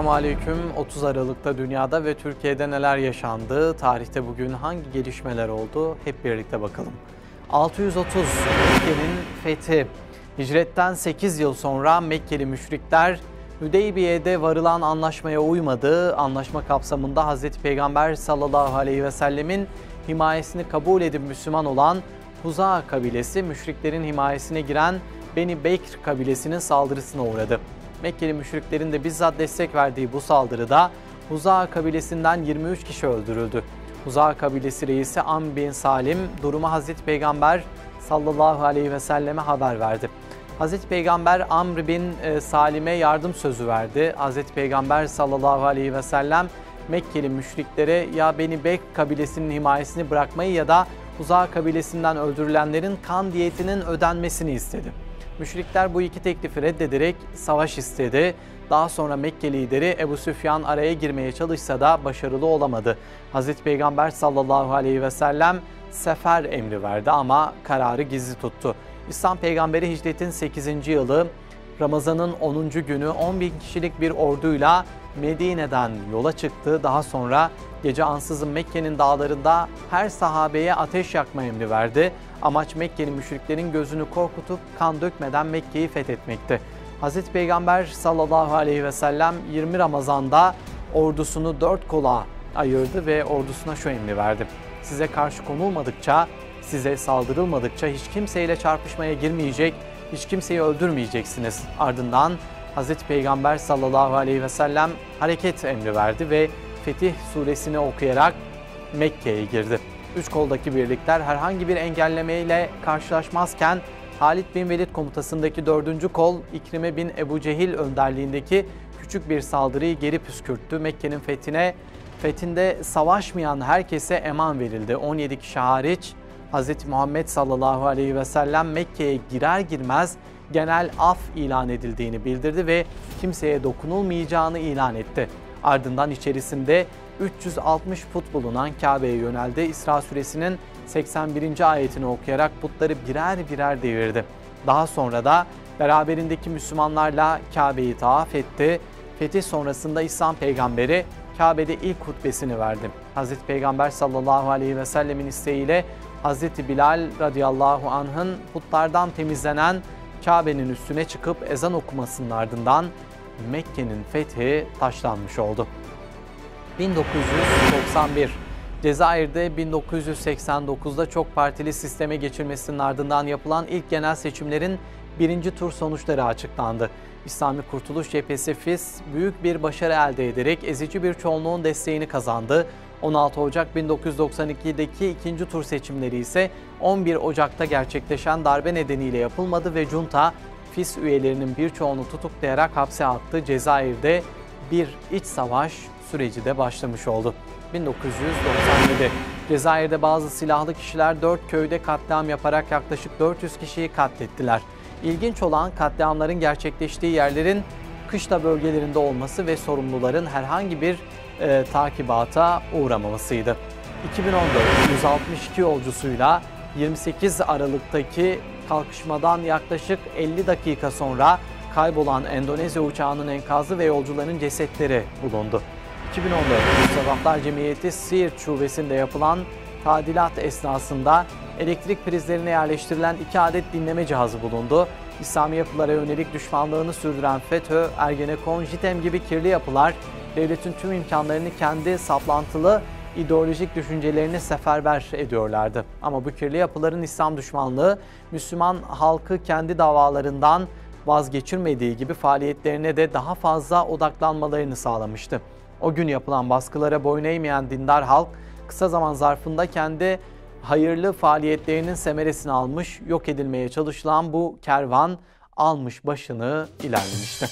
Selamünaleyküm. 30 Aralık'ta dünyada ve Türkiye'de neler yaşandı? Tarihte bugün hangi gelişmeler oldu? Hep birlikte bakalım. 630 Mekke'nin fethi. Hicretten 8 yıl sonra Mekkeli müşrikler Hüdeybiye'de varılan anlaşmaya uymadı. Anlaşma kapsamında Hazreti Peygamber sallallahu aleyhi ve sellemin himayesini kabul edip Müslüman olan Huza kabilesi müşriklerin himayesine giren Beni Bekr kabilesinin saldırısına uğradı. Mekkeli müşriklerin de bizzat destek verdiği bu saldırıda Huza kabilesinden 23 kişi öldürüldü. Huza kabilesi reisi Amr bin Salim durumu Hazreti Peygamber sallallahu aleyhi ve selleme haber verdi. Hazreti Peygamber Amr bin Salim'e yardım sözü verdi. Hazreti Peygamber sallallahu aleyhi ve sellem Mekkeli müşriklere ya Beni Bekr kabilesinin himayesini bırakmayı ya da Huza kabilesinden öldürülenlerin kan diyetinin ödenmesini istedi. Müşrikler bu iki teklifi reddederek savaş istedi. Daha sonra Mekke lideri Ebu Süfyan araya girmeye çalışsa da başarılı olamadı. Hazreti Peygamber sallallahu aleyhi ve sellem sefer emri verdi ama kararı gizli tuttu. İslam peygamberi hicretin 8. yılı Ramazan'ın 10. günü 10.000 kişilik bir orduyla Medine'den yola çıktı. Daha sonra gece ansızın Mekke'nin dağlarında her sahabeye ateş yakma emri verdi. Amaç Mekkeli müşriklerin gözünü korkutup kan dökmeden Mekke'yi fethetmekti. Hazreti Peygamber sallallahu aleyhi ve sellem 20 Ramazan'da ordusunu 4 kola ayırdı ve ordusuna şu emri verdi. Size karşı konulmadıkça, size saldırılmadıkça hiç kimseyle çarpışmaya girmeyecek, hiç kimseyi öldürmeyeceksiniz. Ardından Hazreti Peygamber sallallahu aleyhi ve sellem hareket emri verdi ve Fetih suresini okuyarak Mekke'ye girdi. Üç koldaki birlikler herhangi bir engellemeyle karşılaşmazken Halid bin Velid komutasındaki 4. kol İkrime bin Ebu Cehil önderliğindeki küçük bir saldırıyı geri püskürttü. Mekke'nin fethinde savaşmayan herkese eman verildi. 17 kişi hariç Hz. Muhammed sallallahu aleyhi ve sellem Mekke'ye girer girmez genel af ilan edildiğini bildirdi ve kimseye dokunulmayacağını ilan etti. Ardından içerisinde 360 put bulunan Kabe'ye yöneldi. İsra suresinin 81. ayetini okuyarak putları birer birer devirdi. Daha sonra da beraberindeki Müslümanlarla Kabe'yi tavaf etti. Fetih sonrasında İslam peygamberi Kabe'de ilk hutbesini verdi. Hazreti Peygamber sallallahu aleyhi ve sellemin isteğiyle Hazreti Bilal radıyallahu anh'ın putlardan temizlenen Kabe'nin üstüne çıkıp ezan okumasının ardından Mekke'nin fethi taşlanmış oldu. 1991 Cezayir'de 1989'da çok partili sisteme geçilmesinin ardından yapılan ilk genel seçimlerin birinci tur sonuçları açıklandı. İslami Kurtuluş Cephesi FİS büyük bir başarı elde ederek ezici bir çoğunluğun desteğini kazandı. 16 Ocak 1992'deki ikinci tur seçimleri ise 11 Ocak'ta gerçekleşen darbe nedeniyle yapılmadı ve junta FİS üyelerinin birçoğunu tutuklayarak hapse attı. Cezayir'de bir iç savaş süreci de başlamış oldu. 1997 Cezayir'de bazı silahlı kişiler 4 köyde katliam yaparak yaklaşık 400 kişiyi katlettiler. İlginç olan katliamların gerçekleştiği yerlerin kışla bölgelerinde olması ve sorumluların herhangi bir takibata uğramamasıydı. 2014 162 yolcusuyla 28 Aralık'taki kalkışmadan yaklaşık 50 dakika sonra kaybolan Endonezya uçağının enkazı ve yolcuların cesetleri bulundu. 2014 Sabahlar Cemiyeti Siirt Şubesi'nde yapılan tadilat esnasında elektrik prizlerine yerleştirilen 2 adet dinleme cihazı bulundu. İslami yapılara yönelik düşmanlığını sürdüren FETÖ, Ergenekon, JITEM gibi kirli yapılar devletin tüm imkanlarını kendi saplantılı ideolojik düşüncelerini seferber ediyorlardı. Ama bu kirli yapıların İslam düşmanlığı, Müslüman halkı kendi davalarından vazgeçirmediği gibi faaliyetlerine de daha fazla odaklanmalarını sağlamıştı. O gün yapılan baskılara boyun eğmeyen dindar halk kısa zaman zarfında kendi hayırlı faaliyetlerinin semeresini almış, yok edilmeye çalışılan bu kervan almış başını ilerlemişti.